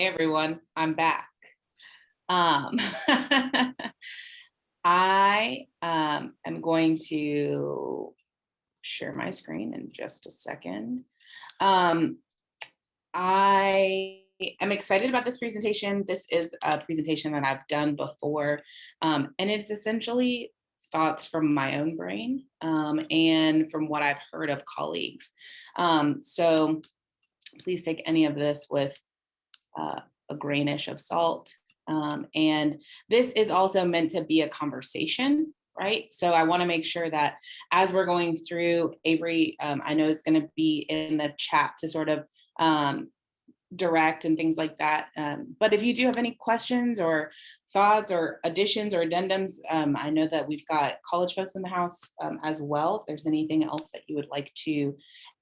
Hey everyone, I'm back. Um, I am going to share my screen in just a second. Um, I am excited about this presentation. This is a presentation that I've done before, and it's essentially thoughts from my own brain and from what I've heard of colleagues. So please take any of this with a grainish of salt. And this is also meant to be a conversation, right? So I want to make sure that as we're going through, Avery, I know is going to be in the chat to sort of direct and things like that. But if you do have any questions or thoughts or additions or addendums, I know that we've got college folks in the house as well. If there's anything else that you would like to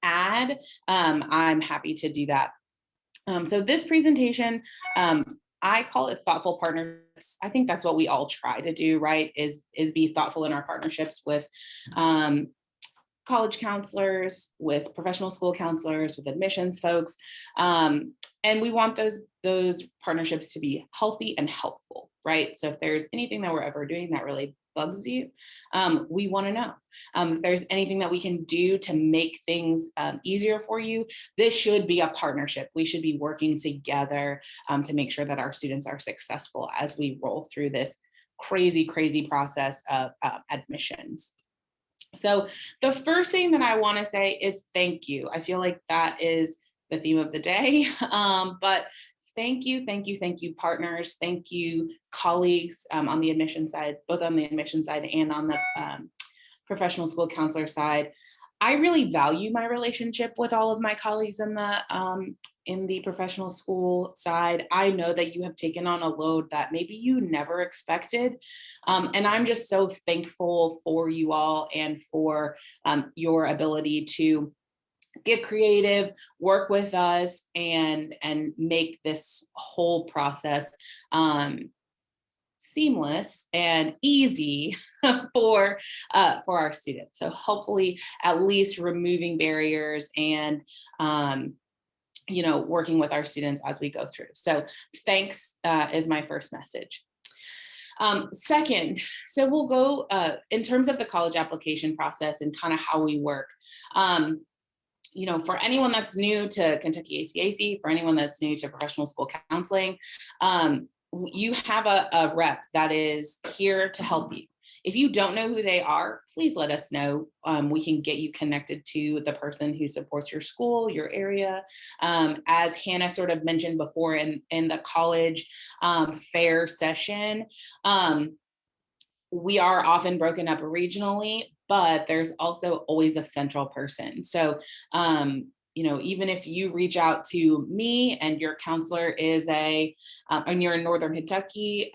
add, I'm happy to do that. So this presentation, I call it thoughtful partnerships. I think that's what we all try to do, right? Is be thoughtful in our partnerships with college counselors, with professional school counselors, with admissions folks. And we want those partnerships to be healthy and helpful, right? So if there's anything that we're ever doing that really bugs you, we want to know. If there's anything that we can do to make things easier for you, this should be a partnership. We should be working together to make sure that our students are successful as we roll through this crazy, crazy process of admissions. So the first thing that I want to say is thank you. I feel like that is the theme of the day, but thank you, partners. Thank you, colleagues on the admission side, both on the admission side and on the professional school counselor side. I really value my relationship with all of my colleagues in the professional school side. I know that you have taken on a load that maybe you never expected. And I'm just so thankful for you all and for your ability to get creative, work with us, and make this whole process seamless and easy for our students. So hopefully at least removing barriers and working with our students as we go through. So thanks is my first message. Second, so we'll go in terms of the college application process and kind of how we work. For anyone that's new to Kentucky ACAC, for anyone that's new to professional school counseling, you have a rep that is here to help you. If you don't know who they are, please let us know. We can get you connected to the person who supports your school, your area. As Hannah sort of mentioned before in the college fair session, we are often broken up regionally, but there's also always a central person. So, even if you reach out to me and your counselor is and you're in Northern Kentucky,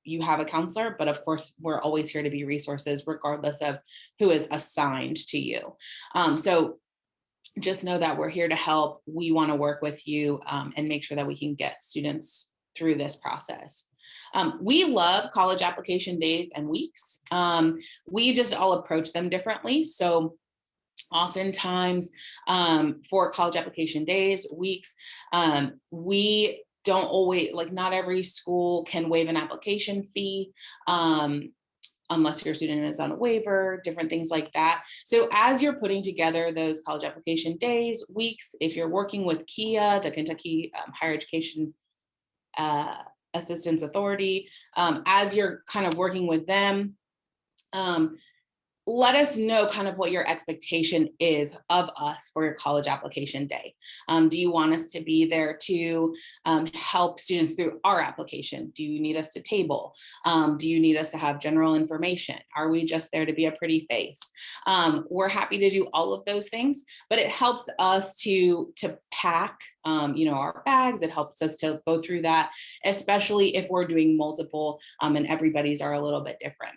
you have a counselor, but of course, we're always here to be resources regardless of who is assigned to you. So just know that we're here to help. We want to work with you and make sure that we can get students through this process. We love college application days and weeks. We just all approach them differently. So oftentimes for college application days, weeks, we don't always, not every school can waive an application fee unless your student is on a waiver, different things like that. So as you're putting together those college application days, weeks, if you're working with KIA, the Kentucky Higher Education Assistance Authority, as you're kind of working with them, let us know kind of what your expectation is of us for your college application day. Do you want us to be there to help students through our application? Do you need us to table? Do you need us to have general information? Are we just there to be a pretty face? We're happy to do all of those things, but it helps us to pack our bags. It helps us to go through that, especially if we're doing multiple and everybody's are a little bit different.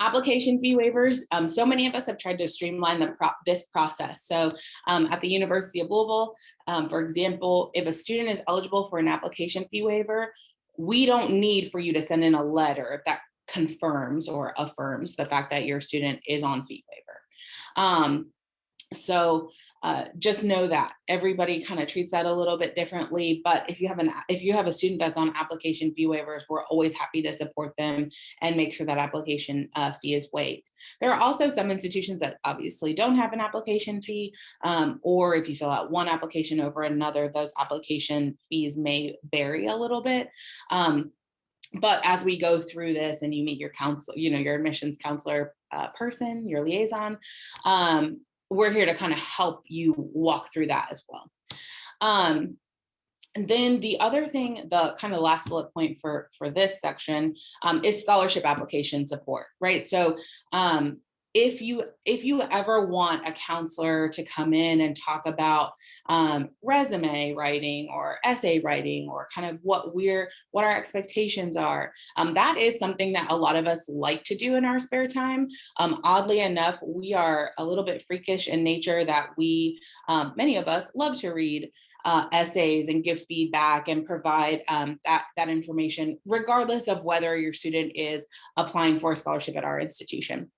Application fee waivers. So many of us have tried to streamline this process. So at the University of Louisville, for example, if a student is eligible for an application fee waiver, we don't need for you to send in a letter that confirms or affirms the fact that your student is on fee waiver. So just know that everybody kind of treats that a little bit differently. But if you have a student that's on application fee waivers, we're always happy to support them and make sure that application fee is waived. There are also some institutions that obviously don't have an application fee, or if you fill out one application over another, those application fees may vary a little bit. But as we go through this and you meet your counsel, your admissions counselor person, your liaison, we're here to kind of help you walk through that as well. And then the other thing, the kind of last bullet point for this section is scholarship application support, right? So if you ever want a counselor to come in and talk about resume writing or essay writing, or kind of what our expectations are, that is something that a lot of us like to do in our spare time. Oddly enough, we are a little bit freakish in nature, that many of us love to read essays and give feedback and provide that information, regardless of whether your student is applying for a scholarship at our institution.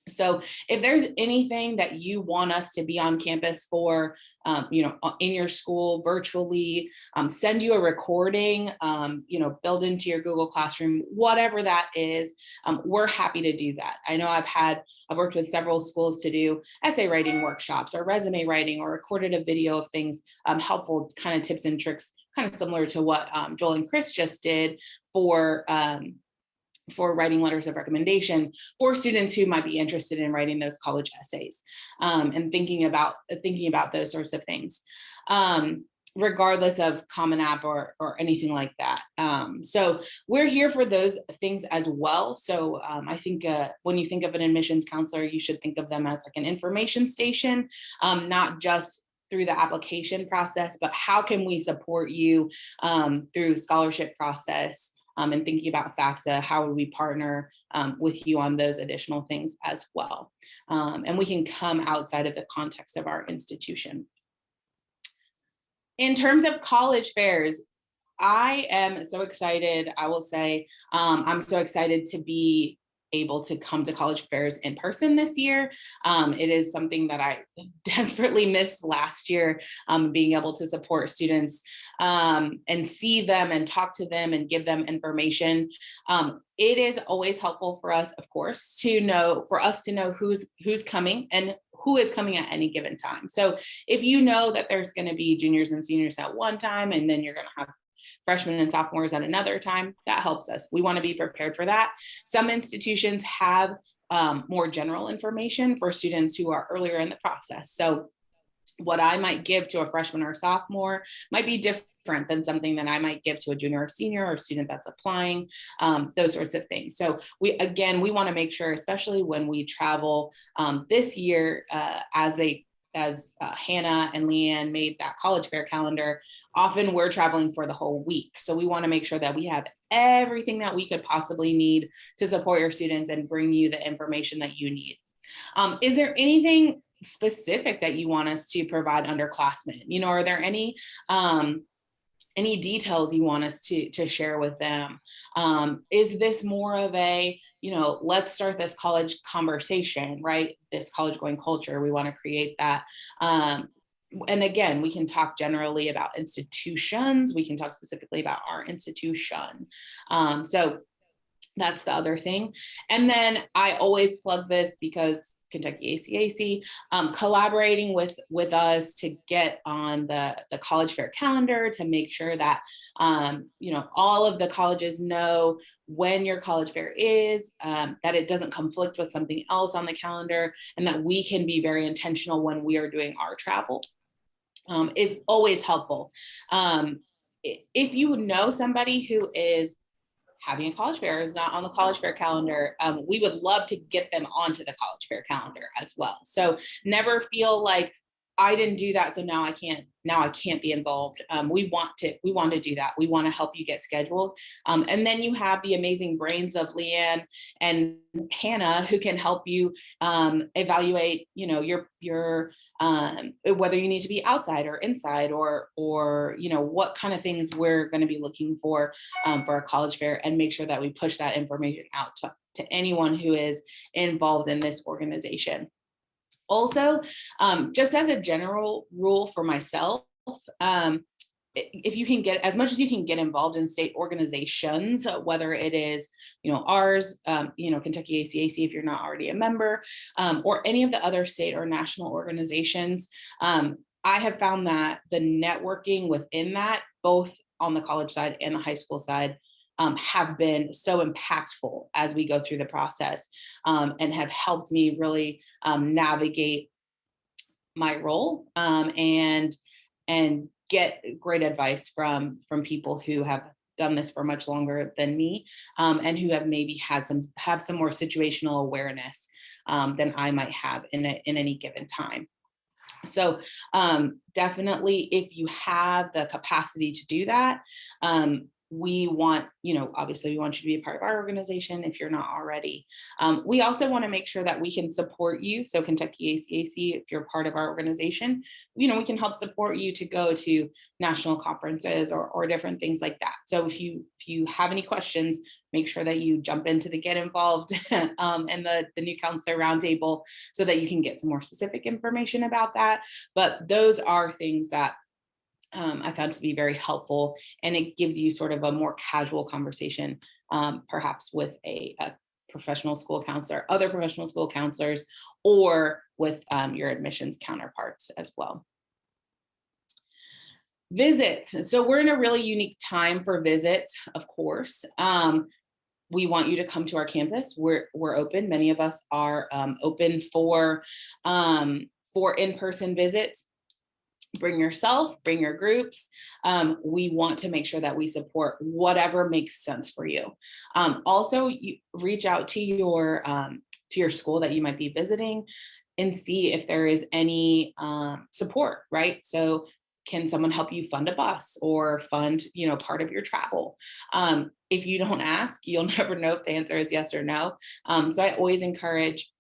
So if there's anything that you want us to be on campus for, in your school virtually, send you a recording, build into your Google Classroom, whatever that is, we're happy to do that. I know I've worked with several schools to do essay writing workshops or resume writing, or recorded a video of things, helpful kind of tips and tricks, kind of similar to what Joel and Chris just did for writing letters of recommendation for students who might be interested in writing those college essays, and thinking about those sorts of things, regardless of Common App or anything like that. So we're here for those things as well. So I think when you think of an admissions counselor, you should think of them as like an information station, not just through the application process, but how can we support you through the scholarship process, and thinking about FAFSA, how would we partner with you on those additional things as well. And we can come outside of the context of our institution. In terms of college fairs, I am so excited. I will say I'm so excited to be able to come to college fairs in person this year. It is something that I desperately missed last year, being able to support students and see them and talk to them and give them information. It is always helpful for us, of course, to know who's coming and who is coming at any given time. So if you know that there's going to be juniors and seniors at one time, and then you're going to have freshmen and sophomores at another time, that helps us. We want to be prepared for that. Some institutions have more general information for students who are earlier in the process. So what I might give to a freshman or sophomore might be different than something that I might give to a junior or senior or student that's applying, those sorts of things. So we want to make sure, especially when we travel this year, as Hannah and Leanne made that college fair calendar, often we're traveling for the whole week. So we want to make sure that we have everything that we could possibly need to support your students and bring you the information that you need. Is there anything specific that you want us to provide underclassmen? Are there any details you want us to share with them? Is this more of a, let's start this college conversation, right? This college going culture, we want to create that. And again, we can talk generally about institutions. We can talk specifically about our institution. So that's the other thing. And then I always plug this because Kentucky ACAC, collaborating with us to get on the college fair calendar, to make sure that all of the colleges know when your college fair is, that it doesn't conflict with something else on the calendar, and that we can be very intentional when we are doing our travel, is always helpful. If you know somebody who is having a college fair, is not on the college fair calendar, we would love to get them onto the college fair calendar as well. So never feel like I didn't do that, so now I can't be involved. We want to do that. We want to help you get scheduled. And then you have the amazing brains of Leanne and Hannah, who can help you evaluate, your whether you need to be outside or inside, or what kind of things we're going to be looking for a college fair, and make sure that we push that information out to anyone who is involved in this organization. Also, just as a general rule for myself, if you can get as much as you can get involved in state organizations, whether it is, ours, Kentucky ACAC, if you're not already a member, or any of the other state or national organizations, I have found that the networking within that, both on the college side and the high school side, have been so impactful as we go through the process, and have helped me really navigate my role, and get great advice from people who have done this for much longer than me, and who have maybe have some more situational awareness than I might have in any given time. So definitely, if you have the capacity to do that, we want, obviously we want you to be a part of our organization if you're not already. We also want to make sure that we can support you. So Kentucky ACAC, if you're part of our organization, we can help support you to go to national conferences or different things like that. So if you have any questions, make sure that you jump into the Get Involved and the New Counselor Roundtable so that you can get some more specific information about that. But those are things that I found to be very helpful, and it gives you sort of a more casual conversation, perhaps with a professional school counselor, other professional school counselors, or with your admissions counterparts as well. Visits. So we're in a really unique time for visits, of course. We want you to come to our campus. We're open. Many of us are open for in-person visits. Bring yourself, bring your groups. We want to make sure that we support whatever makes sense for you. Also, you reach out to your school that you might be visiting and see if there is any support, right? So can someone help you fund a bus or fund, part of your travel? If you don't ask, you'll never know if the answer is yes or no. So I always encourage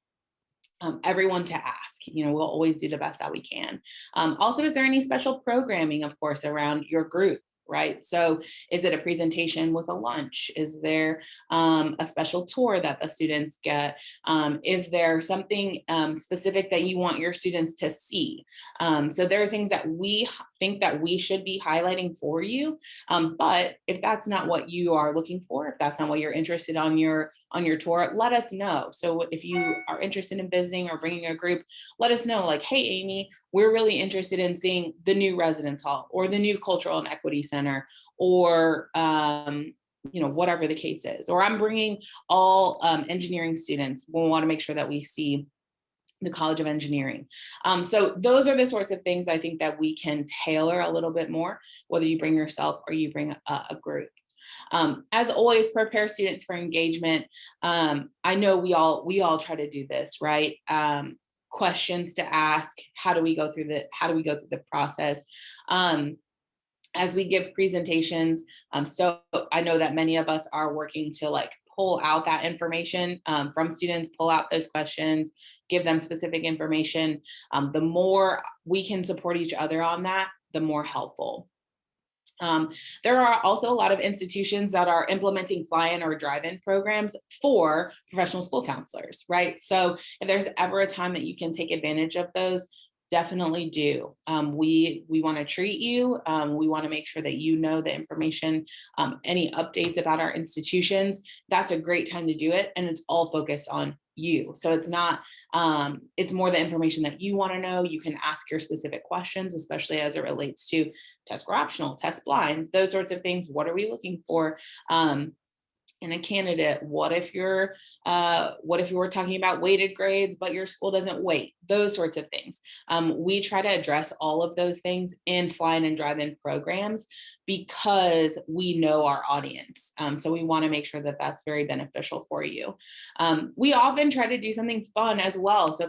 everyone to ask. We'll always do the best that we can. Also, is there any special programming, of course, around your group? Right? So is it a presentation with a lunch? Is there a special tour that the students get? Is there something specific that you want your students to see? So there are things that we think that we should be highlighting for you. But if that's not what you are looking for, if that's not what you're interested on your tour, let us know. So if you are interested in visiting or bringing a group, let us know, like, hey, Amy, we're really interested in seeing the new residence hall or the new cultural and equity center, or whatever the case is. Or I'm bringing all engineering students. We want to make sure that we see the College of Engineering. So those are the sorts of things I think that we can tailor a little bit more, whether you bring yourself or you bring a group. As always, prepare students for engagement. I know we all try to do this, right? Questions to ask. How do we go through the process? As we give presentations. So I know that many of us are working to pull out that information from students, pull out those questions, give them specific information. The more we can support each other on that, the more helpful. There are also a lot of institutions that are implementing fly-in or drive-in programs for professional school counselors, right? So if there's ever a time that you can take advantage of those, definitely do. We want to treat you. We want to make sure that you know the information, any updates about our institutions. That's a great time to do it. And it's all focused on you. So it's not, it's more the information that you want to know. You can ask your specific questions, especially as it relates to test score optional, test blind, those sorts of things. What are we looking for in a candidate? What if you're talking about weighted grades, but your school doesn't weight? Those sorts of things. We try to address all of those things in fly-in and drive-in programs because we know our audience. So we want to make sure that that's very beneficial for you. We often try to do something fun as well. So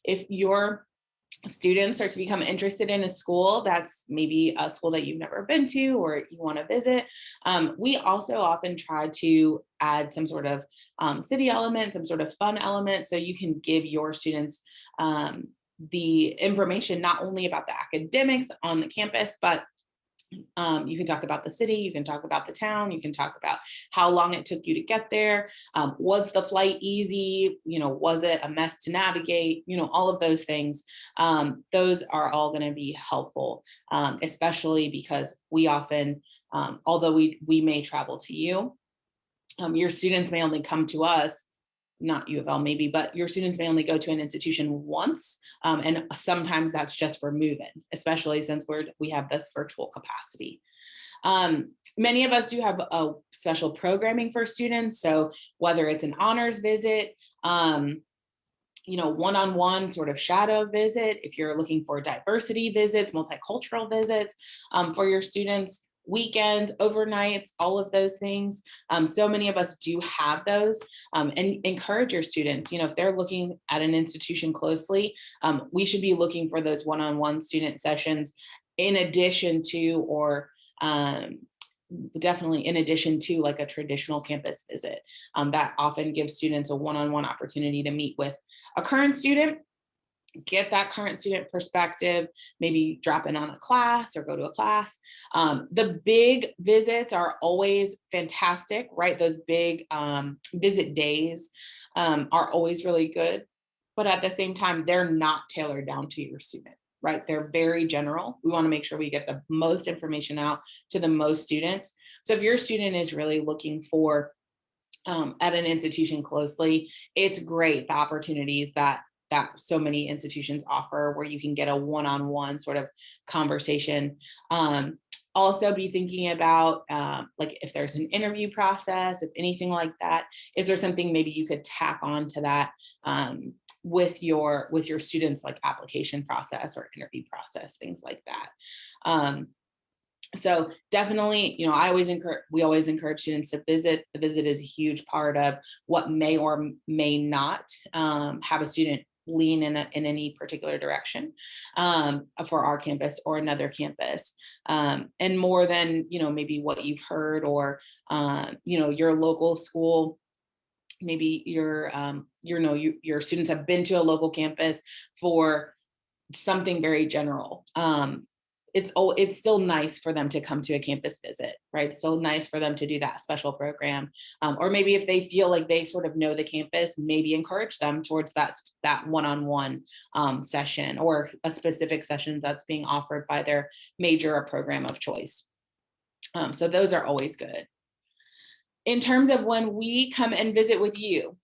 if your students start to become interested in a school that's maybe a school that you've never been to or you want to visit, we also often try to add some sort of city element, some sort of fun element, so you can give your students the information not only about the academics on the campus, but You can talk about the city, you can talk about the town, you can talk about how long it took you to get there. Was the flight easy? Was it a mess to navigate? All of those things. Those are all going to be helpful, especially because we often, although we may travel to you, your students may only come to us, not U of L maybe, but your students may only go to an institution once. And sometimes that's just for move-in, especially since we have this virtual capacity. Many of us do have a special programming for students. So whether it's an honors visit, one-on-one sort of shadow visit, if you're looking for diversity visits, multicultural visits for your students, weekends, overnights, all of those things. So many of us do have those, and encourage your students, if they're looking at an institution closely, we should be looking for those one-on-one student sessions in addition to, or definitely in addition to, like a traditional campus visit. That often gives students a one-on-one opportunity to meet with a current student, get that current student perspective, maybe drop in on a class or go to a class. The big visits are always fantastic, right? Those big visit days are always really good, but at the same time, they're not tailored down to your student, right? They're very general. We want to make sure we get the most information out to the most students. So if your student is really looking for at an institution closely, it's great, the opportunities that so many institutions offer where you can get a one-on-one sort of conversation. Also be thinking about like if there's an interview process, if anything like that, is there something maybe you could tack on to that with your students, like application process or interview process, things like that. So definitely, we always encourage students to visit. The visit is a huge part of what may or may not have a student lean in any particular direction for our campus or another campus. And more than, maybe what you've heard or, your local school, maybe your students have been to a local campus for something very general. It's still nice for them to come to a campus visit, right? It's still nice for them to do that special program. Or maybe if they feel like they sort of know the campus, maybe encourage them towards that one-on-one session or a specific session that's being offered by their major or program of choice. So those are always good. In terms of when we come and visit with you,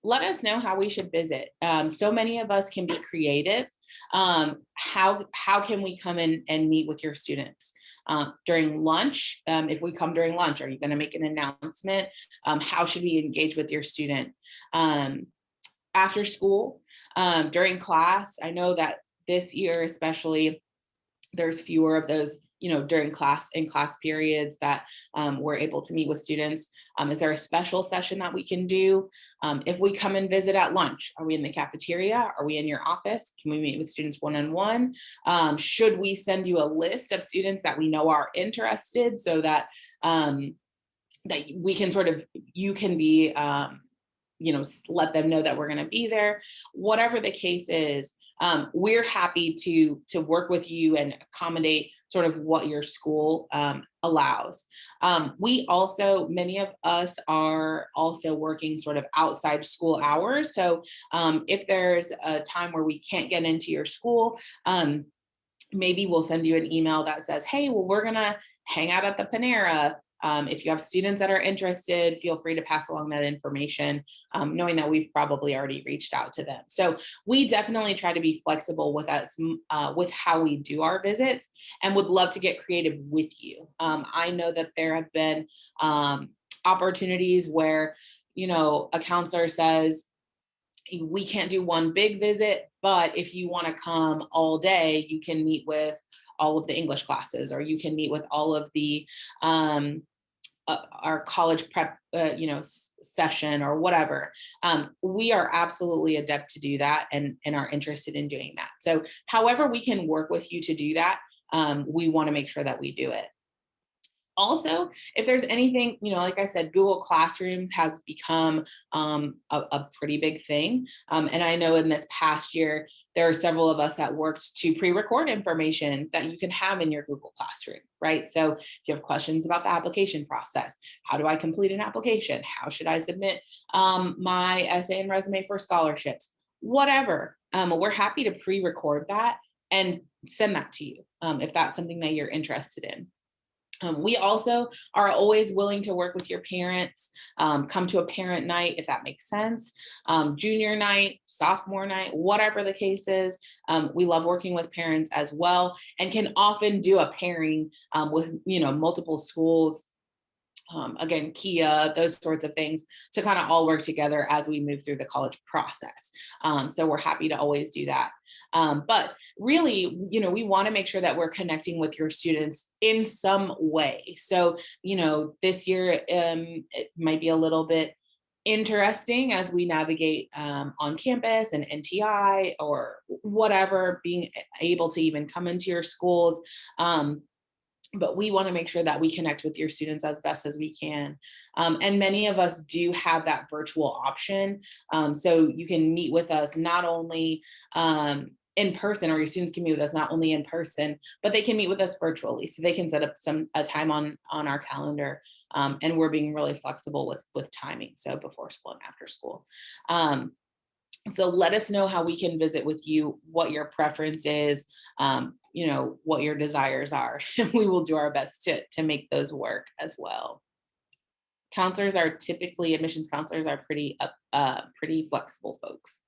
let us know how we should visit. So many of us can be creative. How can we come in and meet with your students? During lunch, if we come during lunch, are you going to make an announcement? How should we engage with your student? After school, during class, I know that this year especially, there's fewer of those during class periods that we're able to meet with students. Is there a special session that we can do? If we come and visit at lunch, are we in the cafeteria? Are we in your office? Can we meet with students one-on-one? Should we send you a list of students that we know are interested so that that we can you can be, let them know that we're going to be there. Whatever the case is, we're happy to work with you and accommodate sort of what your school allows. Many of us are also working sort of outside school hours. So if there's a time where we can't get into your school, maybe we'll send you an email that says, hey, well, we're gonna hang out at the Panera. If you have students that are interested, feel free to pass along that information, knowing that we've probably already reached out to them. So we definitely try to be flexible with us, with how we do our visits, and would love to get creative with you. I know that there have been opportunities where, a counselor says, we can't do one big visit, but if you want to come all day, you can meet with all of the English classes, or you can meet with all of the our college prep, session or whatever. We are absolutely adept to do that and are interested in doing that. So however we can work with you to do that, we want to make sure that we do it. Also, if there's anything, like I said, Google Classrooms has become a pretty big thing. And I know in this past year, there are several of us that worked to pre-record information that you can have in your Google Classroom, right? So if you have questions about the application process, how do I complete an application? How should I submit my essay and resume for scholarships? Whatever, we're happy to pre-record that and send that to you if that's something that you're interested in. We also are always willing to work with your parents, come to a parent night if that makes sense, junior night, sophomore night, whatever the case is. We love working with parents as well, and can often do a pairing with multiple schools. Again, Kia, those sorts of things to kind of all work together as we move through the college process. So we're happy to always do that. But really, we want to make sure that we're connecting with your students in some way. So, this year it might be a little bit interesting as we navigate on campus and NTI or whatever, being able to even come into your schools. But we want to make sure that we connect with your students as best as we can. And many of us do have that virtual option. So you can meet with us not only in person, or your students can meet with us not only in person, but they can meet with us virtually. So they can set up a time on our calendar. And we're being really flexible with timing. So before school and after school. So let us know how we can visit with you, what your preference is, what your desires are, and we will do our best to make those work as well. Admissions counselors are pretty flexible folks.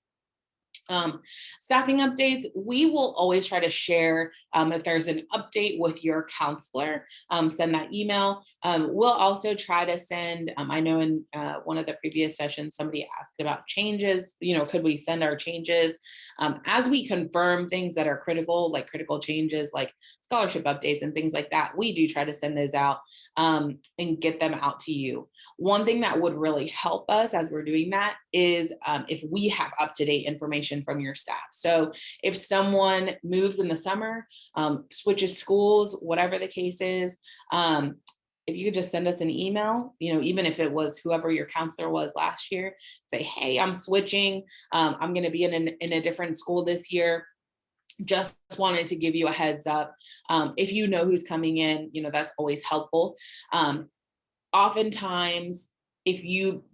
Staffing updates, we will always try to share if there's an update with your counselor, send that email. We'll also try to send, I know in one of the previous sessions, somebody asked about changes, could we send our changes? As we confirm things that are critical, like critical changes, like scholarship updates and things like that, we do try to send those out and get them out to you. One thing that would really help us as we're doing that is if we have up-to-date information from your staff. So if someone moves in the summer, switches schools, whatever the case is, if you could just send us an email, even if it was whoever your counselor was last year, say, hey, I'm switching. I'm going to be in a different school this year. Just wanted to give you a heads up. If you know who's coming in, that's always helpful. Oftentimes, if you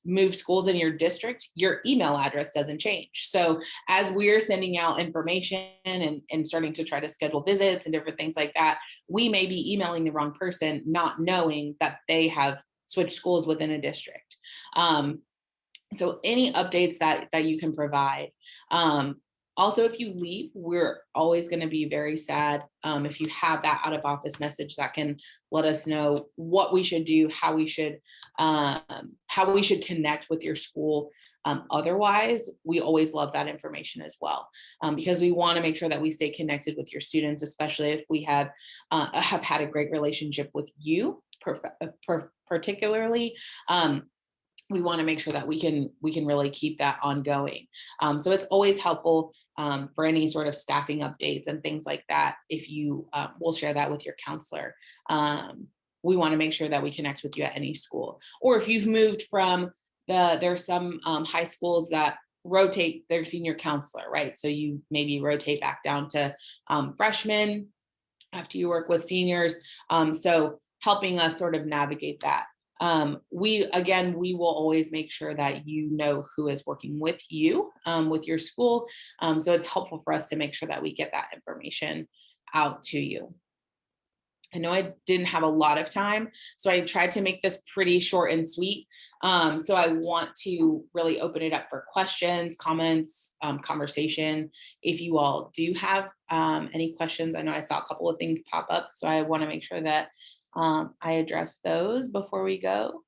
move schools in your district, your email address doesn't change. So as we're sending out information and starting to try to schedule visits and different things like that, we may be emailing the wrong person, not knowing that they have switched schools within a district. So any updates that you can provide. Also, if you leave, we're always going to be very sad. If you have that out of office message that can let us know what we should do, how we should connect with your school. Otherwise, we always love that information as well, because we want to make sure that we stay connected with your students, especially if we have had a great relationship with you, particularly. We want to make sure that we can really keep that ongoing. So it's always helpful for any sort of staffing updates and things like that. If you will share that with your counselor, we want to make sure that we connect with you at any school. Or if you've moved from there's some high schools that rotate their senior counselor, right? So you maybe rotate back down to freshmen after you work with seniors. So helping us sort of navigate that. We will always make sure that you know who is working with you, with your school. So it's helpful for us to make sure that we get that information out to you. I know I didn't have a lot of time, so I tried to make this pretty short and sweet. So I want to really open it up for questions, comments, conversation. If you all do have any questions, I know I saw a couple of things pop up, so I want to make sure that I address those before we go.